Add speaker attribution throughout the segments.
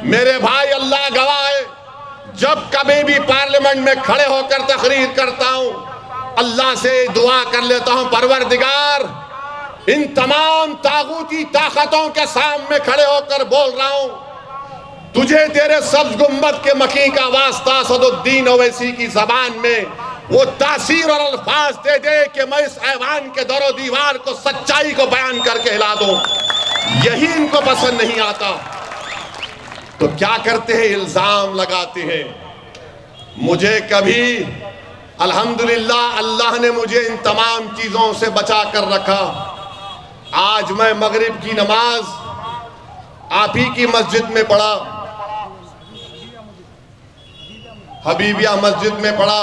Speaker 1: मेरे भाई, अल्लाह गवाह है, जब कभी भी पार्लियामेंट में खड़े होकर तकरीर करता हूं, अल्लाह से दुआ कर लेता हूं, परवरदिगार, इन तमाम तागूती ताकतों के सामने खड़े होकर बोल रहा हूं, तुझे तेरे सब्ज गुम्बद के मकी का वास्ता सदुद्दीन ओवैसी की जबान में वो तासीर और अल्फाज दे दे कि मैं इस ऐवान के दरो दीवार को, सच्चाई को बयान करके हिला दूं। यही इनको पसंद नहीं आता तो क्या करते हैं, इल्जाम लगाते हैं। मुझे कभी अल्हम्दुलिल्लाह अल्लाह ने मुझे इन तमाम चीजों से बचा कर रखा। आज मैं मगरिब की नमाज आप ही की मस्जिद में पढ़ा, हबीबिया मस्जिद में पढ़ा।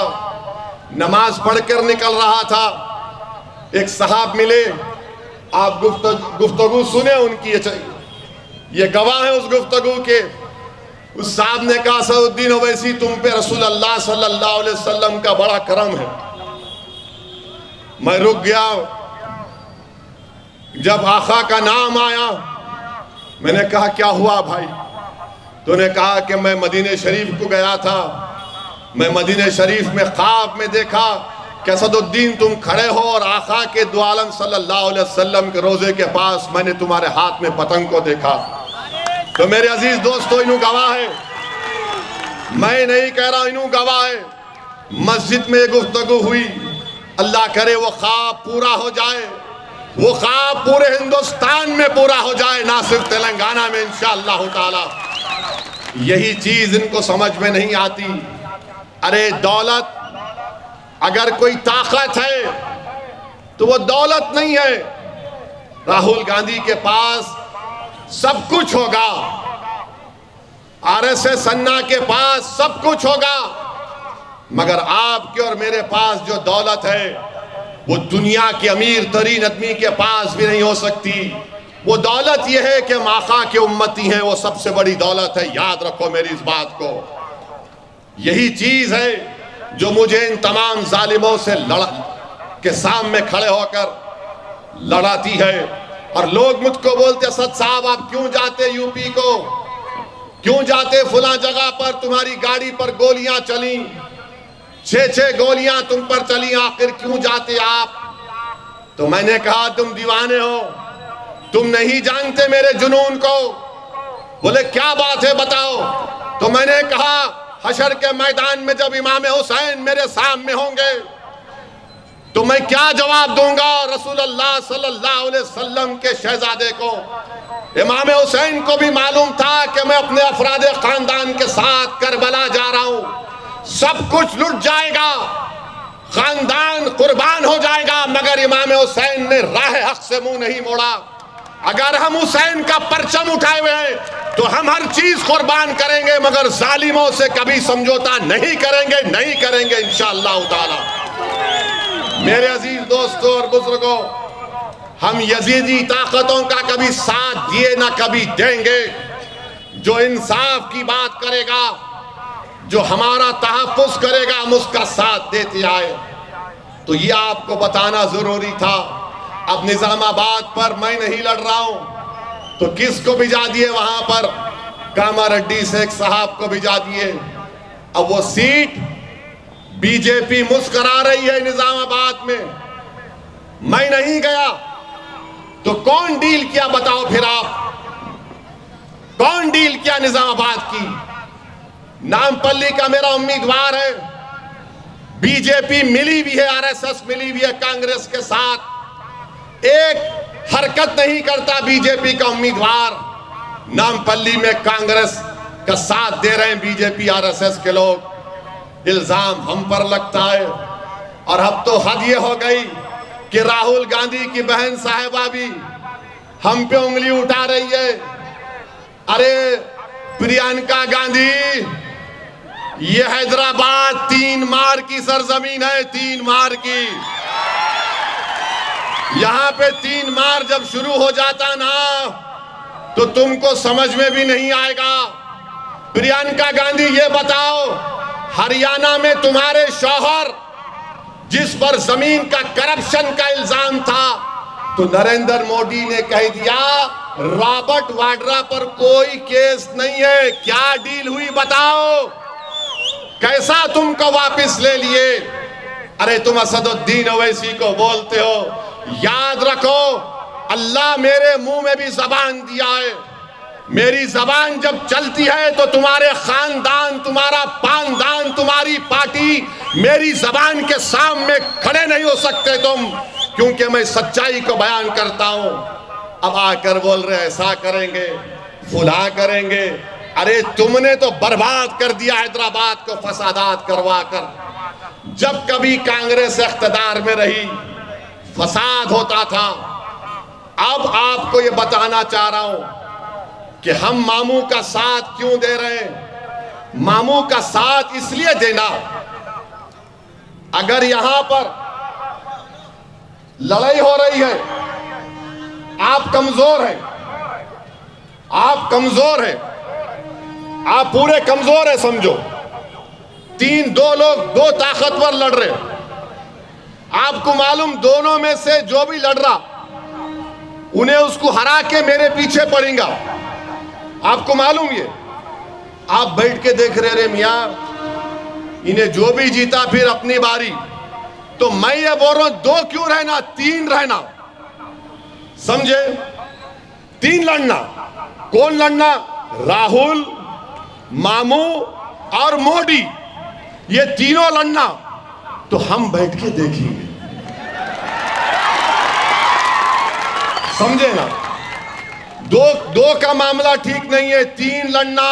Speaker 1: नमाज पढ़कर निकल रहा था, एक साहब मिले, आप गुफ्तगू सुने उनकी, ये गवाह है उस गुफ्तगू के। उस साहब ने कहा, सदुद्दीन ओवैसी, तुम पे रसूल अल्लाह सल्लल्लाहु अलैहि वसल्लम का बड़ा करम है। मैं रुक गया। जब आका का नाम आया, मैंने कहा क्या हुआ भाई? तो ने कहा कि मैं मदीने शरीफ को गया था, मैं मदीने शरीफ में ख्वाब में देखा कि सदुद्दीन तुम खड़े हो और आका के दो आलम सल्लल्लाहु अलैहि वसल्लम के रोजे के पास मैंने तुम्हारे हाथ में पतंग को देखा। तो मेरे अजीज दोस्तों, इन्हों गवाह है, मैं नहीं कह रहा, इन्हों गवाह है। मस्जिद में गुफ्तगू हुई, अल्लाह करे वो ख्वाब पूरा हो जाए, वो ख्वाब पूरे हिंदुस्तान में पूरा हो जाए, ना सिर्फ तेलंगाना में इंशाअल्लाह ताला। यही चीज इनको समझ में नहीं आती। अरे दौलत, अगर कोई ताकत है तो वो दौलत नहीं है। राहुल गांधी के पास सब कुछ होगा, आरएसएस अन्ना के पास सब कुछ होगा, मगर आपके और मेरे पास जो दौलत है वो दुनिया के अमीर तरीन आदमी के पास भी नहीं हो सकती। वो दौलत ये है कि आका के उम्मती हैं, वो सबसे बड़ी दौलत है। याद रखो मेरी इस बात को। यही चीज है जो मुझे इन तमाम जालिमों से के सामने खड़े होकर लड़ाती है। और लोग मुझको बोलते, असद साहब आप क्यों जाते यूपी को, क्यों जाते फुला जगह पर, तुम्हारी गाड़ी पर गोलियां चली, 6 गोलियां तुम पर चली, आखिर क्यों जाते आप? तो मैंने कहा तुम दीवाने हो, तुम नहीं जानते मेरे जुनून को। बोले क्या बात है बताओ। तो मैंने कहा हशर के मैदान में जब इमाम हुसैन मेरे सामने होंगे तो मैं क्या जवाब दूंगा रसूल अल्लाह सल्लल्लाहु अलैहि वसल्लम के शहजादे को। इमाम हुसैन को भी मालूम था कि मैं अपने अफराद खानदान के साथ करबला जा रहा हूं, सब कुछ लुट जाएगा, खानदान कुर्बान हो जाएगा, मगर इमाम हुसैन ने राह हक से मुंह नहीं मोड़ा। अगर हम हुसैन का परचम उठाए हुए हैं तो हम हर चीज कुर्बान करेंगे, मगर जालिमों से कभी समझौता नहीं करेंगे, नहीं करेंगे इंशाअल्लाह ताला। मेरे अजीज दोस्तों और बुजुर्गों, हम यजीदी ताकतों का कभी साथ दिए ना कभी देंगे। जो इंसाफ की बात करेगा, जो हमारा तहफ़्फ़ुज़ करेगा, हम उसका साथ देते आए। तो ये आपको बताना जरूरी था। अब निजामाबाद पर मैं नहीं लड़ रहा हूं तो किसको भिजा दिए वहां पर? कामारेड्डी से एक साहब को भिजा दिए। अब वो सीट बीजेपी मुस्करा रही है निजामाबाद में, मैं नहीं गया तो कौन डील किया बताओ फिर आप? कौन डील किया निजामाबाद की? नामपल्ली का मेरा उम्मीदवार है, बीजेपी मिली भी है, आरएसएस मिली भी है कांग्रेस के साथ। एक हरकत नहीं करता बीजेपी का उम्मीदवार। नामपल्ली में कांग्रेस का साथ दे रहे हैं बीजेपी आरएसएस के लोग। इल्जाम हम पर लगता है। और अब तो हद ये हो गई कि राहुल गांधी की बहन साहिबा भी हम पे उंगली उठा रही है। अरे प्रियंका गांधी, ये हैदराबाद 3 मार की सरजमीन है, 3 मार की। यहां पे 3 मार जब शुरू हो जाता ना तो तुमको समझ में भी नहीं आएगा। प्रियंका गांधी, ये बताओ, हरियाणा में तुम्हारे शौहर जिस पर जमीन का करप्शन का इल्जाम था, तो नरेंद्र मोदी ने कह दिया रॉबर्ट वाड्रा पर कोई केस नहीं है। क्या डील हुई बताओ, कैसा तुमको वापस ले लिए? अरे तुम असदुद्दीन ओवैसी को बोलते हो। याद रखो, अल्लाह मेरे मुंह में भी जबान दिया है। मेरी जबान जब चलती है तो तुम्हारे खानदान, तुम्हारा पानदान, तुम्हारी पार्टी मेरी जबान के सामने खड़े नहीं हो सकते तुम, क्योंकि मैं सच्चाई को बयान करता हूं। अब आकर बोल रहे ऐसा करेंगे, फुला करेंगे। अरे तुमने तो बर्बाद कर दिया हैदराबाद को फसादात करवा कर। जब कभी कांग्रेस इख्तिदार में रही फसाद होता था। अब आपको ये बताना चाह रहा हूं कि हम मामू का साथ क्यों दे रहे हैं। मामू का साथ इसलिए देना, अगर यहां पर लड़ाई हो रही है, आप कमजोर हैं, आप कमजोर हैं, आप पूरे कमजोर हैं समझो। दो लोग, दो ताकतवर लड़ रहे, आपको मालूम दोनों में से जो भी लड़ रहा उन्हें उसको हरा के मेरे पीछे पड़ेगा, आपको मालूम। ये आप बैठ के देख रहे रे मियां, इन्हें जो भी जीता फिर अपनी बारी। तो मैं ये बोल रहा हूं, 2 क्यों रहना, 3 रहना, समझे? 3 लड़ना। कौन लड़ना? राहुल, मामू और मोदी, ये तीनों लड़ना। तो हम बैठ के देखेंगे, समझे ना? दो का मामला ठीक नहीं है, 3 लड़ना।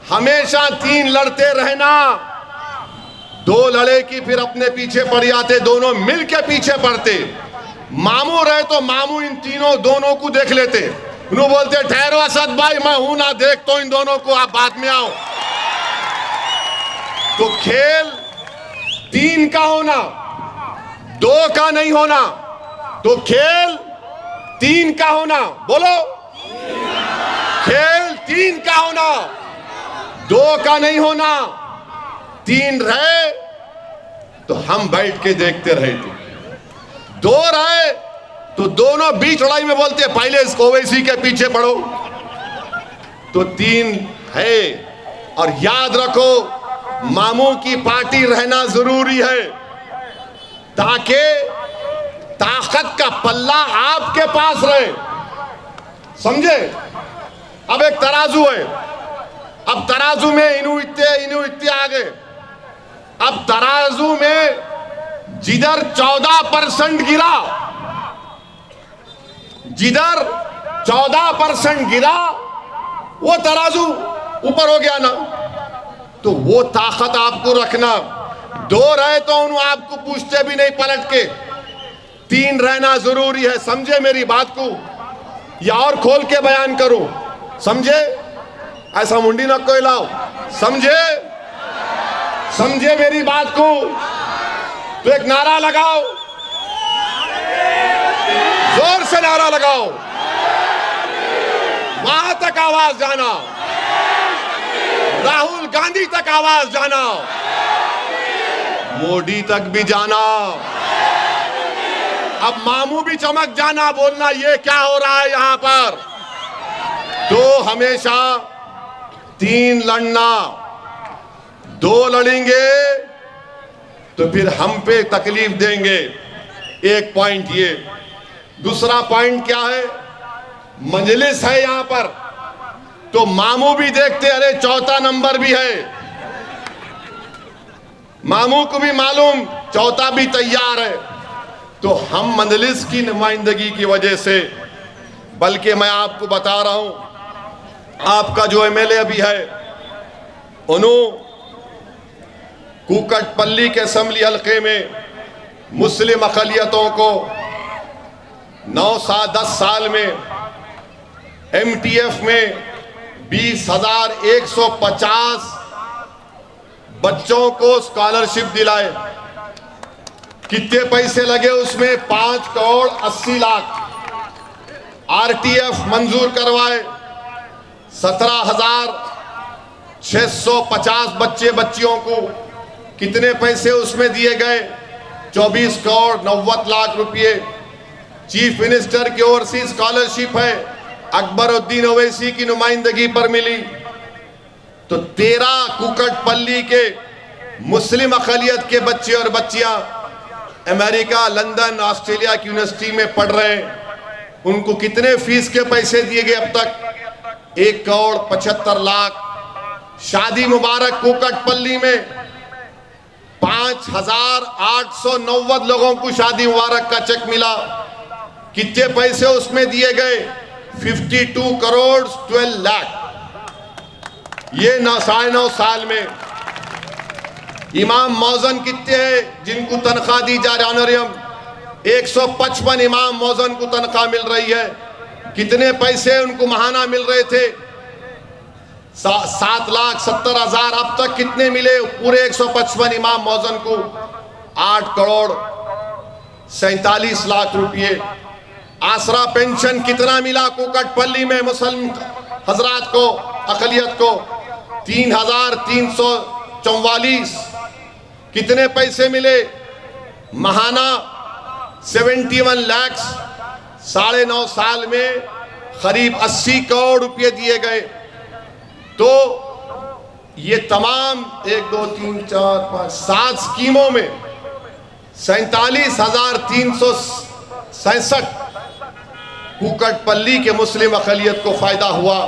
Speaker 1: हमेशा 3 लड़ते रहना। 2 लड़े कि फिर अपने पीछे पड़ जाते, दोनों मिल के पीछे पड़ते। मामू रहे तो मामू इन दोनों को देख लेते। उन्होंने बोलते ठहरो असद भाई, मैं हूं ना, देख तो इन दोनों को, आप बाद में आओ। तो खेल 3 का होना, 2 का नहीं होना। तो खेल 3 का होना, बोलो। खेल 3 का होना, 2 का नहीं होना। 3 रहे तो हम बैठ के देखते रहे थे, 2 रहे तो दोनों बीच लड़ाई में बोलते पहले इसको ओवैसी के पीछे पड़ो। तो 3 है। और याद रखो, मामू की पार्टी रहना जरूरी है, ताकि ताकत का पल्ला आपके पास रहे, समझे? अब एक तराजू है, अब तराजू में इनू इतने आ गए। अब तराजू में जिधर 14% गिरा, जिधर 14% गिरा, वो तराजू ऊपर हो गया ना। तो वो ताकत आपको रखना। 2 रहे तो उन्होंने आपको पूछते भी नहीं पलट के। 3 रहना जरूरी है, समझे मेरी बात को? या और खोल के बयान करो, समझे? ऐसा मुंडी न कोई लाओ, समझे? समझे मेरी बात को? तो एक नारा लगाओ, जोर से नारा लगाओ, वहां तक आवाज जाना, राहुल गांधी तक आवाज जाना, मोदी तक भी जाना। अब मामू भी चमक जाना, बोलना ये क्या हो रहा है यहां पर। तो हमेशा 3 लड़ना, 2 लड़ेंगे तो फिर हम पे तकलीफ देंगे। एक पॉइंट ये। दूसरा पॉइंट क्या है? मजलिस है यहां पर, तो मामू भी देखते, अरे 4था नंबर भी है। मामू को भी मालूम 4था भी तैयार है। तो हम मजलिस की नुमाइंदगी की वजह से, बल्कि मैं आपको बता रहा हूं, आपका जो एमएलए अभी है, उन्होंने कूकटपल्ली के असेंबली हल्के में मुस्लिम अक़लियतों को 10 साल में एमटीएफ में 20,150 बच्चों को स्कॉलरशिप दिलाए। कितने पैसे लगे उसमें? 5 करोड़ 80 लाख। आरटीएफ मंजूर करवाए। 17,650 बच्चे बच्चियों को कितने पैसे उसमें दिए गए? 24 करोड़ 90 लाख रुपये। चीफ मिनिस्टर की ओवरसीज स्कॉलरशिप है, अकबरुद्दीन ओवैसी की नुमाइंदगी पर मिली। तो 13 कुकटपल्ली के मुस्लिम अक़लियत के बच्चे और बच्चियां अमेरिका, लंदन, ऑस्ट्रेलिया की यूनिवर्सिटी में पढ़ रहे हैं। उनको कितने फीस के पैसे दिए गए अब तक? 1,75,00,000। शादी मुबारक कुकटपल्ली में 5,890 लोगों को शादी मुबारक का चेक मिला। कितने पैसे उसमें दिए गए? 52 करोड़ 12 लाख। ये 9.5 साल में। इमाम मौजन कितने हैं जिनको तनख्वाह दी जा रही है? ऑनरियम 155 इमाम मौजन को तनख्वाह मिल रही है। कितने पैसे उनको महाना मिल रहे थे? 7,70,000। अब तक कितने मिले पूरे 155 इमाम मौजन को? 8 करोड़ 47 लाख रुपये। आसरा पेंशन कितना मिला कुकटपल्ली में मुसलमान हजरात को, अक़लियत को? 3,344। कितने पैसे मिले? महाना 71 लाख। 9.5 साल में करीब 80 करोड़ रुपए दिए गए। तो ये तमाम 1 2 3 4 5 7 स्कीमों में 47,367 कुकटपल्ली के मुस्लिम अक़लियत को फायदा हुआ।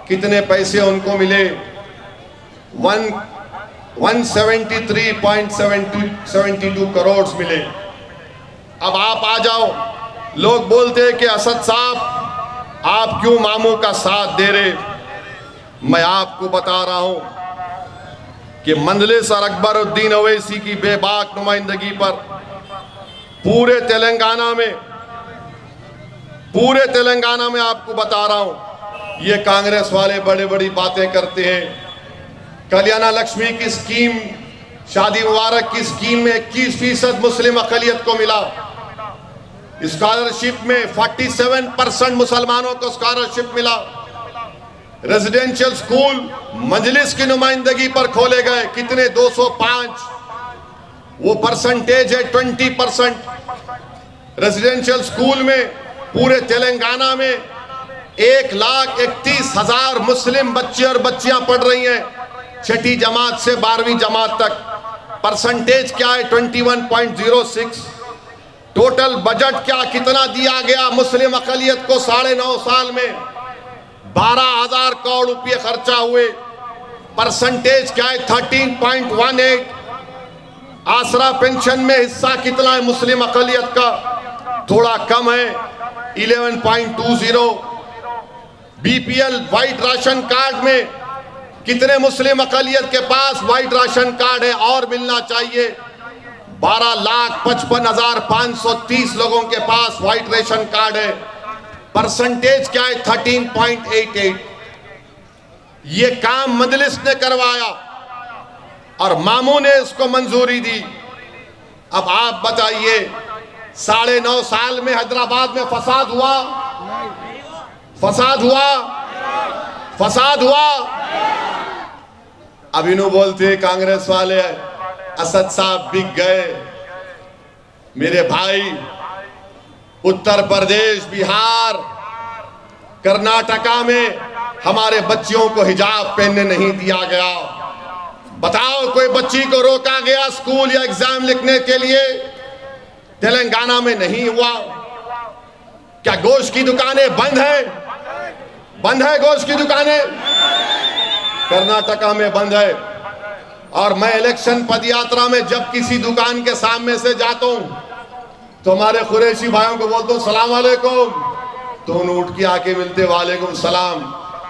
Speaker 1: कितने पैसे उनको मिले? 173.72 करोड़ मिले। अब आप आ जाओ। लोग बोलते हैं कि असद साहब आप क्यों मामू का साथ दे रहे? मैं आपको बता रहा हूं कि मंजलिस और अकबरुद्दीन ओवैसी की बेबाक नुमाइंदगी पर पूरे तेलंगाना में आपको बता रहा हूं, ये कांग्रेस वाले बड़ी बड़ी बातें करते हैं। कल्याण लक्ष्मी की स्कीम, शादी मुबारक की स्कीम में 21% मुस्लिम अक़लियत को मिला। स्कॉलरशिप में 47% मुसलमानों को स्कॉलरशिप मिला। रेजिडेंशियल स्कूल मजलिस की नुमाइंदगी पर खोले गए। कितने? 205। वो परसेंटेज है 20%। रेजिडेंशियल स्कूल में पूरे तेलंगाना में 1,31,000 मुस्लिम बच्चे और बच्चियां पढ़ रही हैं, 6ठी जमात से 12वीं जमात तक। परसेंटेज क्या है? 21.06। टोटल बजट क्या कितना दिया गया मुस्लिम अक़लियत को? 9.5 साल में 12,000 करोड़ रुपये खर्चा हुए। परसेंटेज क्या है? 13.18। आसरा पेंशन में हिस्सा कितना है मुस्लिम अक़लियत का? थोड़ा कम है, 11.20। बीपीएल वाइट राशन कार्ड में कितने मुस्लिम अक़लियत के पास वाइट राशन कार्ड है और मिलना चाहिए? 12,55,530 लोगों के पास वाइट राशन कार्ड है। परसेंटेज क्या है? 13.88। ये काम मजलिस ने करवाया और मामू ने इसको मंजूरी दी। अब आप बताइए, 9.5 साल में हैदराबाद में फसाद हुआ? फसाद हुआ। अब इन्हों बोलते कांग्रेस वाले असद साहब बिक गए। मेरे भाई, उत्तर प्रदेश, बिहार, कर्नाटका में हमारे बच्चियों को हिजाब पहनने नहीं दिया गया। बताओ, कोई बच्ची को रोका गया स्कूल या एग्जाम लिखने के लिए? तेलंगाना में नहीं हुआ। क्या गोश्त की दुकानें बंद है गोश्त की दुकानें? कर्नाटका में बंद है। और मैं इलेक्शन पदयात्रा में जब किसी दुकान के सामने से जाता हूं तो हमारे कुरैशी भाइयों को बोलता हूं सलाम वालेकुम, तो उन्हें उठ के आके मिलते वालेकुम सलाम।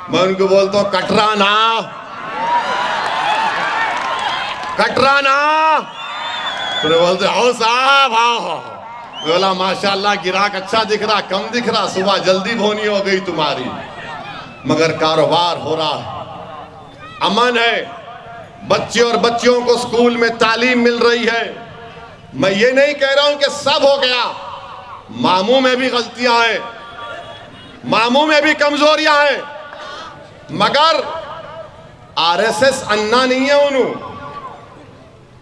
Speaker 1: मैं उनको बोलता हूं कटरा ना। तो बोलते हो साहब आओ। बोला माशाल्लाह गिराक अच्छा दिख रहा, कम दिख रहा, सुबह जल्दी बोनी हो गई तुम्हारी, मगर कारोबार हो रहा है, अमन है, बच्चे और बच्चियों को स्कूल में तालीम मिल रही है। मैं ये नहीं कह रहा हूं कि सब हो गया, मामू में भी गलतियां हैं, मामू में भी कमजोरियां हैं, मगर आरएसएस अन्ना नहीं है।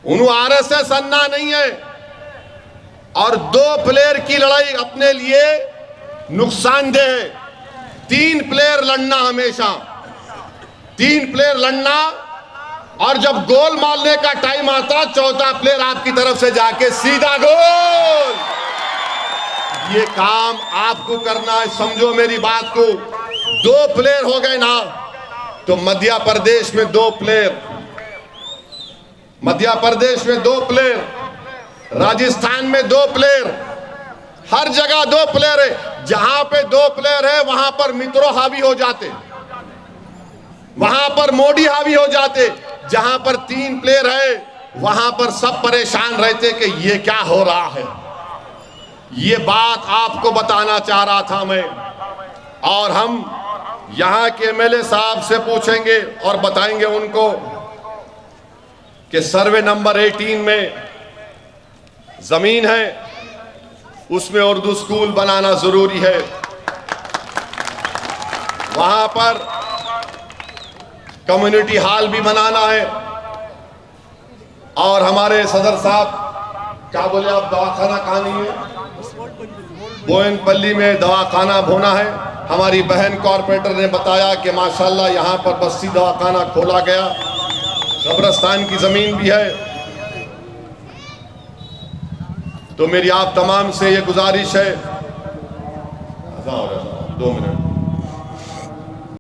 Speaker 1: उन्हों आरएसएस अन्ना नहीं है। और 2 प्लेयर की लड़ाई अपने लिए नुकसानदेह है। 3 प्लेयर लड़ना, हमेशा 3 प्लेयर लड़ना, और जब गोल मारने का टाइम आता, चौथा प्लेयर आपकी तरफ से जाके सीधा गोल। ये काम आपको करना है, समझो मेरी बात को। 2 प्लेयर हो गए ना, तो मध्य प्रदेश में 2 प्लेयर, मध्य प्रदेश में 2 प्लेयर, राजस्थान में 2 प्लेयर, हर जगह 2 प्लेयर है। जहां पे 2 प्लेयर है वहां पर मित्रों हावी हो जाते, वहां पर मोदी हावी हो जाते। जहां पर 3 प्लेयर है वहां पर सब परेशान रहते कि ये क्या हो रहा है। ये बात आपको बताना चाह रहा था मैं। और हम यहां के एमएलए साहब से पूछेंगे और बताएंगे उनको कि सर्वे नंबर 18 में जमीन है, उसमें उर्दू स्कूल बनाना जरूरी है। वहां पर कम्युनिटी हॉल भी बनाना है। और हमारे सदर साहब क्या बोले आप, दवाखाना कहाँ नहीं है? बोयनपल्ली में दवाखाना होना है। हमारी बहन कॉर्पोरेटर ने बताया कि माशाल्लाह यहाँ पर बस्ती दवाखाना खोला गया, कब्रिस्तान की जमीन भी है। तो मेरी आप तमाम से ये गुजारिश है, 2 मिनट